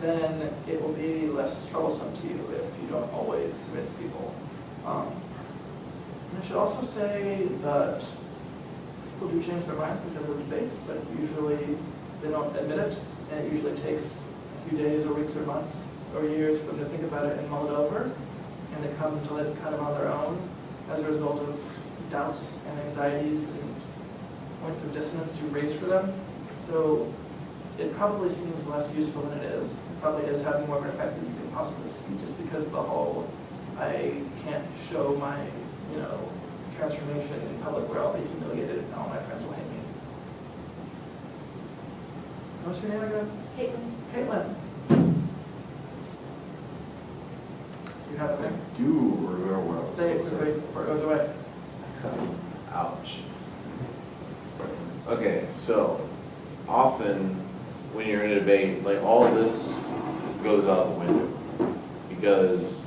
then it will be less troublesome to you if you don't always convince people. And I should also say that people do change their minds because of debates, but usually they don't admit it, and it usually takes a few days or weeks or months or years for them to think about it and mull it over, and they come to it kind of on their own as a result of doubts and anxieties and points of dissonance you raise for them. So it probably seems less useful than it is. It probably is having more of an effect than you can possibly see, just because the whole, I can't show my, transformation in public where I'll be humiliated and all my friends will hate me. What's your name again? Caitlin. Caitlin. You have a name? Do remember what I was Say it supposed to quickly before it goes away. Ouch. Okay, so often when you're in a debate, like all of this goes out the window because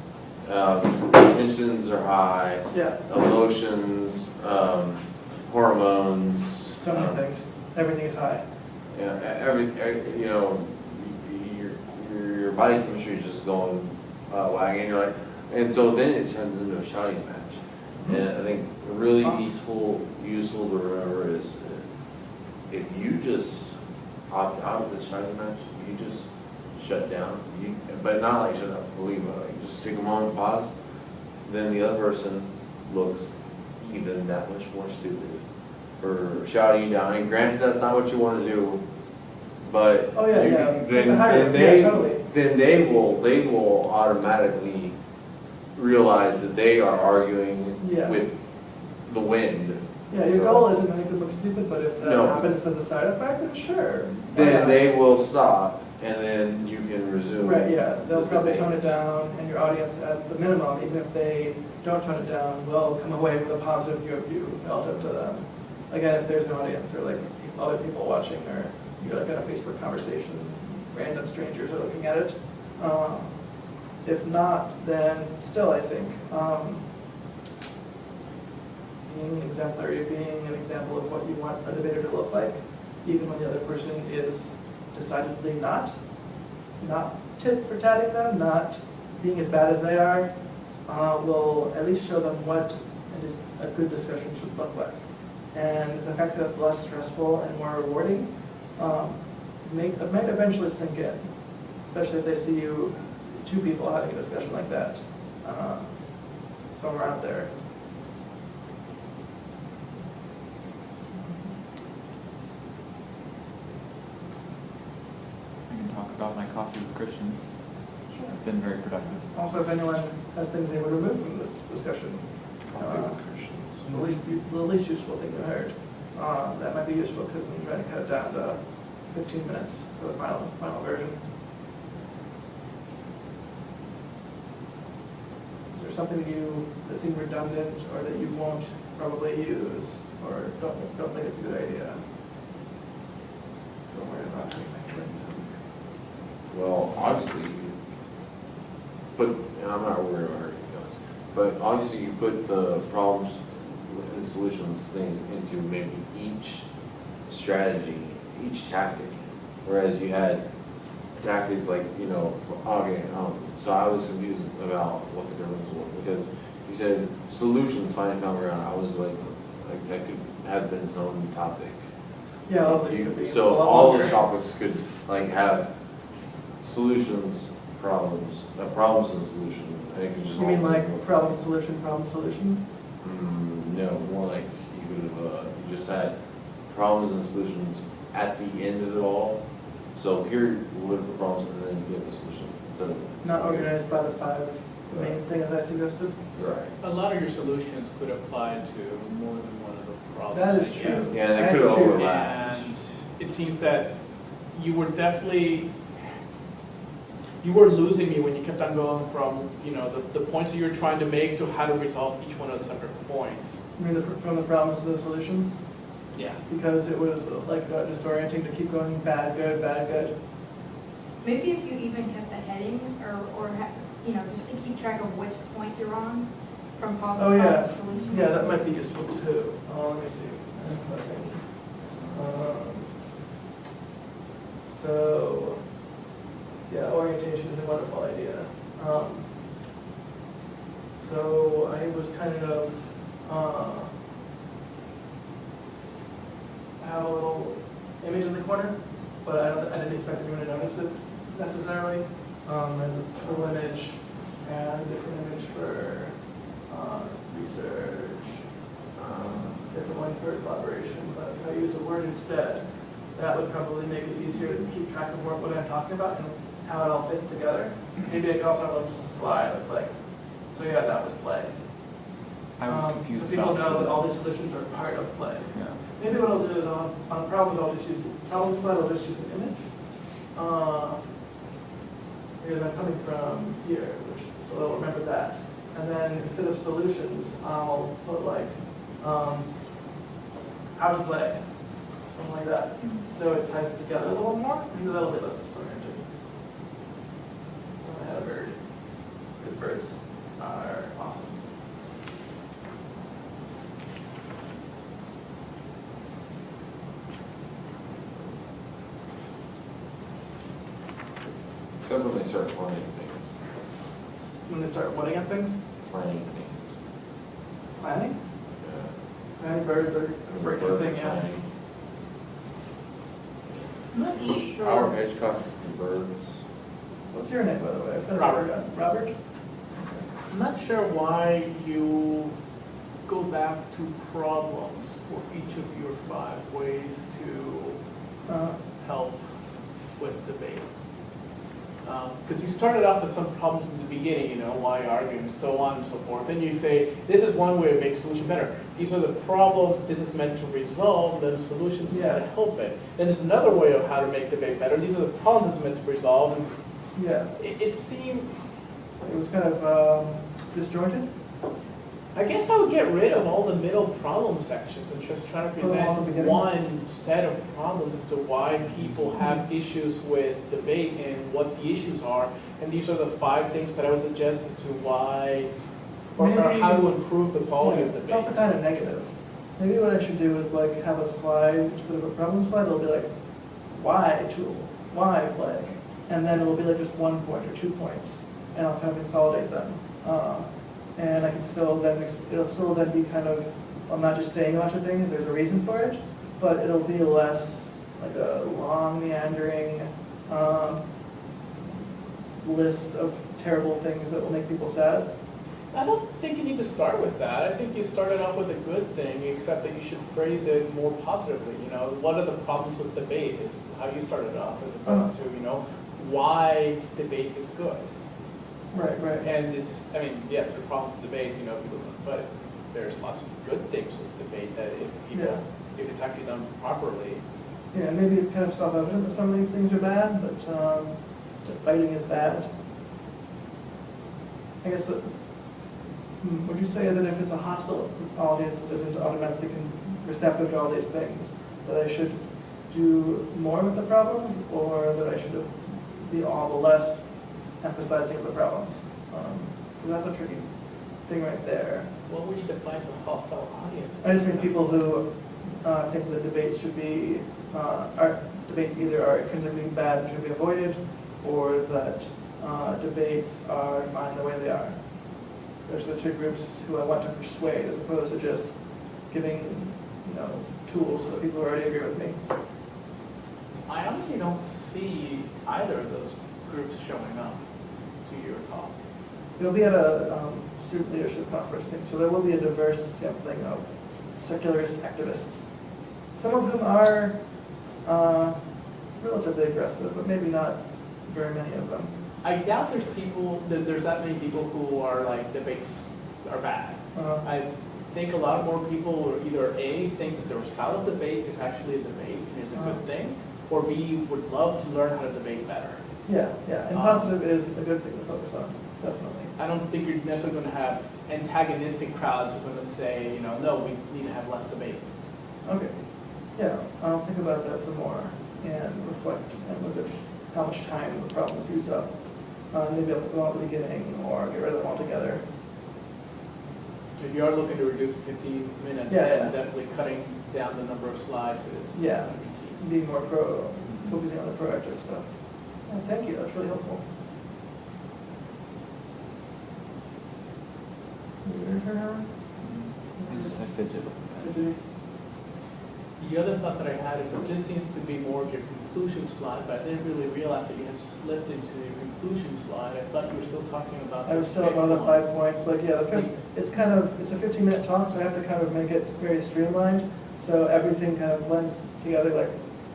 tensions are high, Yeah, emotions, hormones. so many things. Everything is high. You know, your body chemistry is just going wagging. You're like, and so then it turns into a shouting match. And I think really useful to remember is if you just opt out of the shouting match, you just shut down. But not like shut up, believe me. Like just take a moment, pause. Then the other person looks even that much more stupid for shouting you down. And granted, that's not what you want to do, but Oh, yeah, you- yeah. then Totally. they will automatically realize that they are arguing Yeah. with the wind. Yeah, your So goal isn't to make them look stupid, but if that No. happens as a side effect, then sure. Why Then not? they will stop, and then you can resume. Right, yeah, they'll the probably debate. tone it down, and your audience at the minimum, even if they don't tone it down, will come away with a positive view of you relative to them. Again, if there's an audience or like other people watching, or you're like in a Facebook conversation, random strangers are looking at it. If not, then still I think, being exemplary, being an example of what you want a debater to look like, even when the other person is decidedly not tit for tatting them, not being as bad as they are, will at least show them what a good discussion should look like. And the fact that it's less stressful and more rewarding, it might eventually sink in, especially if they see you, two people having a discussion like that, somewhere out there. I can talk about my coffee with Christians. Sure. It's been very productive. Also, if anyone has things they would remove from this discussion, the least useful thing you heard, that might be useful because I'm trying to cut it down to 15 minutes for the final version. Is there something that seemed redundant or that you won't probably use or don't think it's a good idea? Don't worry about anything. Well, obviously, I'm not worried about everything else, but obviously you put the problems and solutions things into maybe each strategy, each tactic, whereas you had tactics like, okay, so I was confused about what the difference was, because you said solutions, finding common ground, I was like that could have been its own topic. Yeah, all of these could be. So a lot all longer. the topics could have solutions, problems and solutions, and it could just. You mean all- like problem, solution? No, more like you could have, you just had problems and solutions at the end of it all. So here, what are the problems, and then you get the solutions, instead of. Not organized by the 5 main things I suggested? Right. A lot of your solutions could apply to more than one of the problems. That is I true. guess. Yeah, they That could is true. overlap. And it seems that you were losing me when you kept on going from, the points that you were trying to make to how to resolve each one of the separate points. I mean, from the problems to the solutions? Yeah. Because it was like disorienting to keep going bad, good, bad, good. Maybe if you even kept the heading just to keep track of which point you're on from Oh, problem yeah. to solution. Yeah, that might be useful too. Let me see. So, yeah, orientation is a wonderful idea. So I was kind of, have a little image in the corner, but I didn't expect anyone to notice it necessarily. And a full image and a different image for research, different one for collaboration, but if I use a word instead, that would probably make it easier to keep track of what I'm talking about and how it all fits together. Maybe I could also have like just a slide that's like, so yeah, that was play. I was confused So people about. know that all these solutions are part of play. Yeah. Maybe what I'll do is on problems, I'll just use, problem slide, I'll just use an image. Because I'm coming from here, so they'll remember that. And then instead of solutions, I'll put like, how to play. something like that. So it ties it together a little more, maybe that'll be less disorienting. I had a bird. Good birds are awesome. Except when they start planning things. When they start wetting at things, Planning things. planning, Yeah. planning birds are a breaking thing, yeah. Planning. I'm not Howard sure. Hitchcock's The Birds. What's your name, by the way? I've never Robert. forgotten. Robert? I'm not sure why you go back to problems for each of your 5 ways to help with debate. Because you started off with some problems in the beginning, why arguing, so on and so forth. Then you say, this is one way to make a solution better. These are the problems this is meant to resolve, then the solutions Yeah. to help it. Then there's another way of how to make debate better. These are the problems it's meant to resolve. And Yeah, it seemed, it was kind of disjointed. I guess I would get rid of all the middle problem sections and just try to Put them all at the present beginning. one set of problems as to why people have issues with debate and what the issues are. And these are the 5 things that I would suggest as to why, or Maybe- how to improve the quality of It's also debate. kind of negative. Maybe what I should do is like have a slide, instead of a problem slide, it'll be like, why tool, why play? And then it'll be like just 1 point or 2 points, and I'll kind of consolidate them. And I can still then, it'll still then be kind of, I'm not just saying a bunch of things, there's a reason for it, but it'll be less like a long meandering list of terrible things that will make people sad. I don't think you need to start with that. I think you started off with a good thing, except that you should phrase it more positively. What are the problems with debate is how you started off, as opposed to, why debate is good. Right, right. And it's, yes, there are problems with debate, people, but there's lots of good things with debate that if people, if it's actually done properly. Yeah, maybe it's kind of self-evident that some of these things are bad, but that fighting is bad. I guess, would you say that if it's a hostile audience that isn't automatically receptive to all these things, that I should do more with the problems, or that I should be all the less emphasizing of the problems? Because that's a tricky thing right there. What would you define as a hostile audience? I just mean people who think that debates should be, debates either are intrinsically bad and should be avoided, or that debates are fine the way they are. There's the 2 groups who I want to persuade, as opposed to just giving, tools so that people already agree with me. I honestly don't see either of those groups showing up to your talk. It'll be at a student leadership conference thing, so there will be a diverse sampling of secularist activists. Some of whom are relatively aggressive, but maybe not very many of them. I doubt there's that many people who are like debates are bad. I think a lot more people will either A, think that their style of debate is actually a debate and is a good thing, or B, would love to learn how to debate better. Yeah, and positive is a good thing to focus on, definitely. I don't think you're necessarily going to have antagonistic crowds who are going to say, no, we need to have less debate. Okay, yeah, I'll think about that some more and reflect and look at how much time the problems use up. Maybe I'll go at the beginning or get rid of them altogether. If you are looking to reduce 15 minutes, then definitely cutting down the number of slides is Yeah. going to be key. Being more focusing on the proactive stuff. Oh, thank you, that's really helpful. Your turn, I fidget. Howard? The other thought that I had is that this seems to be more of your conclusion slide, but I didn't really realize that you had slipped into your conclusion slide. I thought you were still talking about. I was still at one of the 5 points, like, it's a 15-minute talk, so I have to kind of make it very streamlined, so everything kind of blends together, like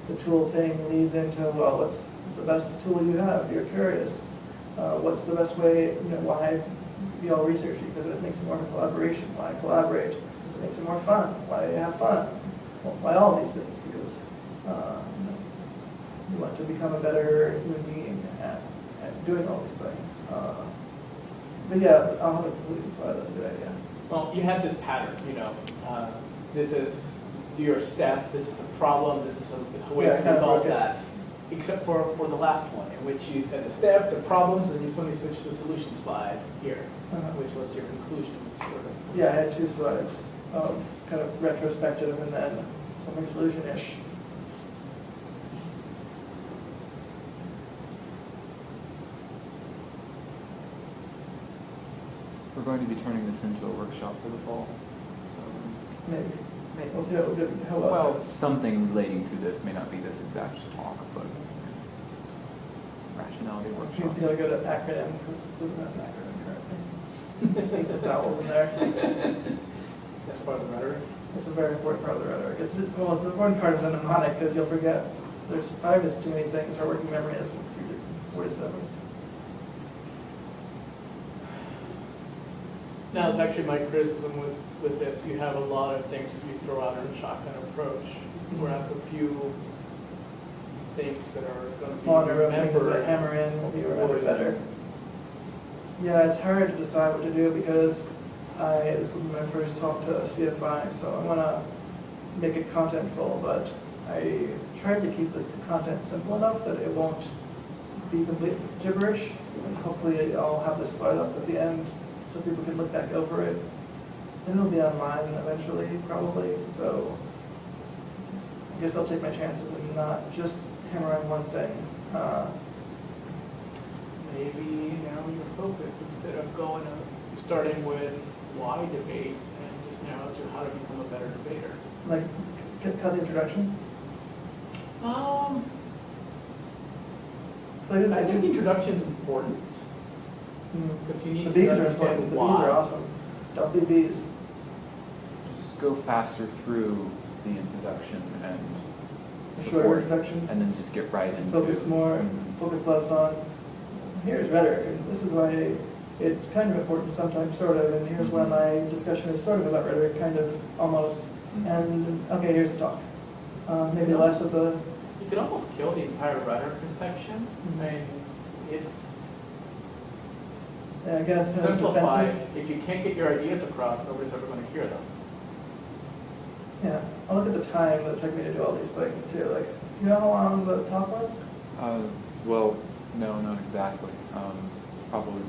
the tool thing leads into, well, what's the best tool you have? You're curious. What's the best way, why be all researchy? Because it makes it more of a collaboration. Why collaborate? Because it makes it more fun. Why have fun? Well, why all these things? Because you want to become a better human being at doing all these things. But yeah, I'll have a conclusion slide. That's a good idea. Well, you have this pattern, this is your step, this is the problem, this is a way Yeah, to kind of resolve broke it. that. Except for the last one, in which you said the step, the problems, and you suddenly switched to the solution slide here, which was your conclusion, sort of. Yeah, I had 2 slides of kind of retrospective and then something solution-ish. We're going to be turning this into a workshop for the fall. Maybe. We'll see how So, well well, it goes. something relating to this may not be this exact talk, but rationality Seems workshop. to be really good at acronym, because it doesn't have an acronym currently. Needs some vowels in there. That's part of the rhetoric. It's a very important part of the rhetoric. It's an important part of the mnemonic, because you'll forget, there's 5 is too many things, our working memory is 47. Now, it's actually my criticism with this, you have a lot of things that you throw out in a shotgun approach, whereas a few things that are going to be Small number of things that remembered. hammer in will be remembered better. Yeah, it's hard to decide what to do because this was my first talk to CFI, so I want to make it contentful, but I tried to keep the content simple enough that it won't be complete gibberish. And hopefully I'll have this slide up at the end so people can look back over it. And it'll be online eventually, probably, so I guess I'll take my chances and not just hammer on one thing. Maybe narrow your focus instead of starting with why debate and just narrow to how to become a better debater. Like, cut the introduction. So I think introduction is important because you need The to Bs are understand important, the why. Bs are awesome. Don't be Bs. Just go faster through the introduction and Shorter support, introduction. and then just get right into. Focus more, Mhm. focus less on, here's rhetoric, and this is why it's kind of important sometimes, sort of, and here's why my discussion is sort of about rhetoric, kind of, almost. And, okay, here's the talk. Maybe less of the, You can almost kill the entire rhetoric section. I mean, it's again, it's kind of simplified. defensive. If you can't get your ideas across, nobody's ever going to hear them. Yeah, I'll look at the time that it took me to do all these things too, like, you know how long the talk was? Well, no, not exactly. Probably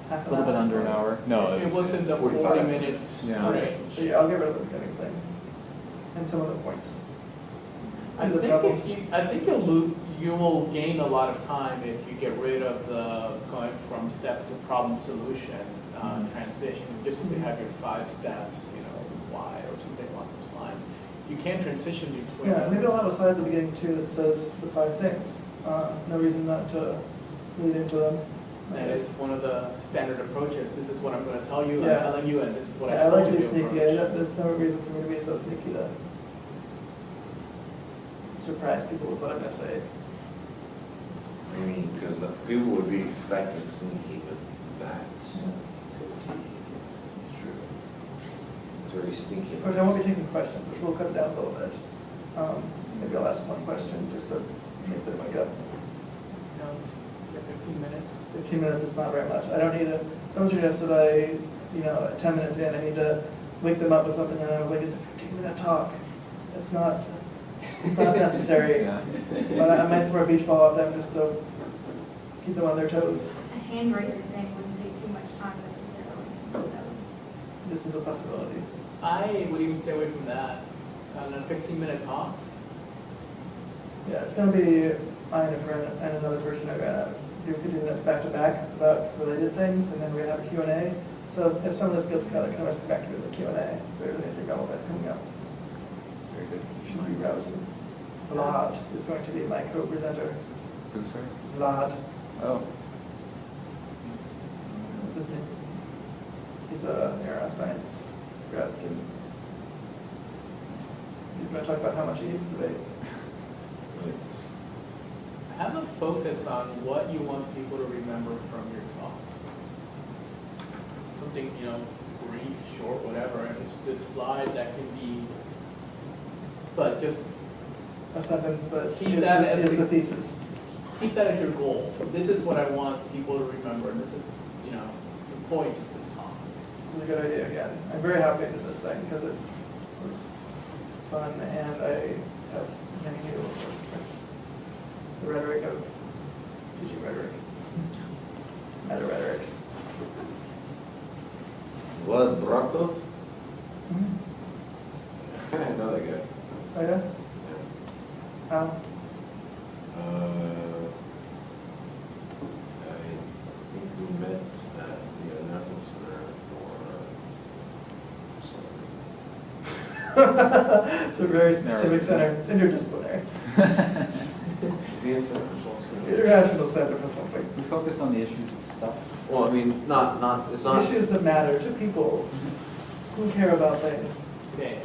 Half a little bit under an hour. No, It wasn't the 45. 40 minutes Yeah. range. So yeah, I'll get rid of the beginning thing. And some of the points. I The think problems. you will gain a lot of time if you get rid of the going from step to problem solution transition. Just simply have your 5 steps, why or something along those lines. You can transition between. Yeah, maybe I'll have a slide at the beginning too that says the 5 things. No reason not to lead into them. That is one of the standard approaches. This is what I'm going to tell you, I'm Yeah. telling you, and this is what Yeah, I I like told to you. be sneaky. approach. There's no reason for me to be so sneaky to surprise people with what I'm going to say. I mean, because people would be expecting sneaky, but that's, it's true. It's very sneaky. Of course, I won't be taking questions, which will cut it down a little bit. Maybe I'll ask one question just to make them wake up. 15 minutes. 15 minutes is not very much. I don't need to, someone suggested at 10 minutes in, I need to wake them up with something, and I was like, it's a 15-minute talk. It's not necessary. Yeah. But I might throw a beach ball at them just to keep them on their toes. A handwritten thing wouldn't take too much time necessarily. This is a possibility. I would even stay away from that. On a 15-minute talk, Yeah, it's going to be I and a friend and another person are going to do 15 minutes back to back about related things, and then we're going to have a Q&A. So if some of this gets cut, I can always come back to the Q&A if there's anything relevant coming up. Very good. Should be rousing. Vlad is going to be my co-presenter. Who, sorry? Vlad, Oh. what's his name? He's a neuroscience grad student. He's going to talk about how much he hates debate. have a focus on what you want people to remember from your talk. Something, brief, short, whatever, and it's this slide that can be, but just A sentence that Keep is that the, as is the- the thesis. keep that as your goal. This is what I want people to remember, and this is, the point of this talk. This is a good idea again. I'm very happy I did this thing because it was fun, and I have many new tips. The rhetoric of teaching rhetoric. Meta rhetoric. Vlad Brakov? I know that guy. Oh, yeah? How? I think we met at the International Center for something. It's a very specific center, it's interdisciplinary. The International Center. International Center for something. We focus on the issues of stuff. Well, I mean, it's not. Issues that matter to people who care about things. Okay.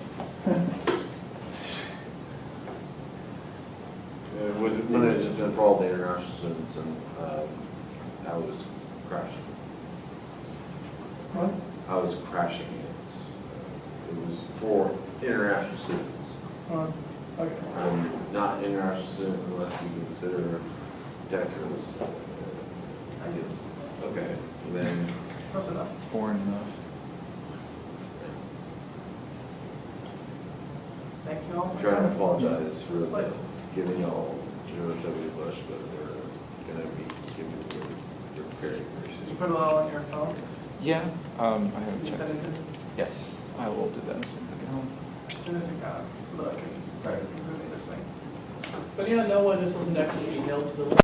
When I just for all the international students, and I was crashing. What? I was crashing it. It was for international students. Okay. I'm not an international student unless you consider Texas. I do. Okay, then. It's close enough. It's foreign enough. Thank you all. I'm trying to apologize for This place. giving y'all George W. Bush, but we're gonna be giving you your very, very Did you soon. put it all on your phone? Yeah, I have Can you checked. send it to me? Yes, I will do that as soon as I get home. As soon as you can, so that I can start improving this thing. So do you know when this was actually emailed to the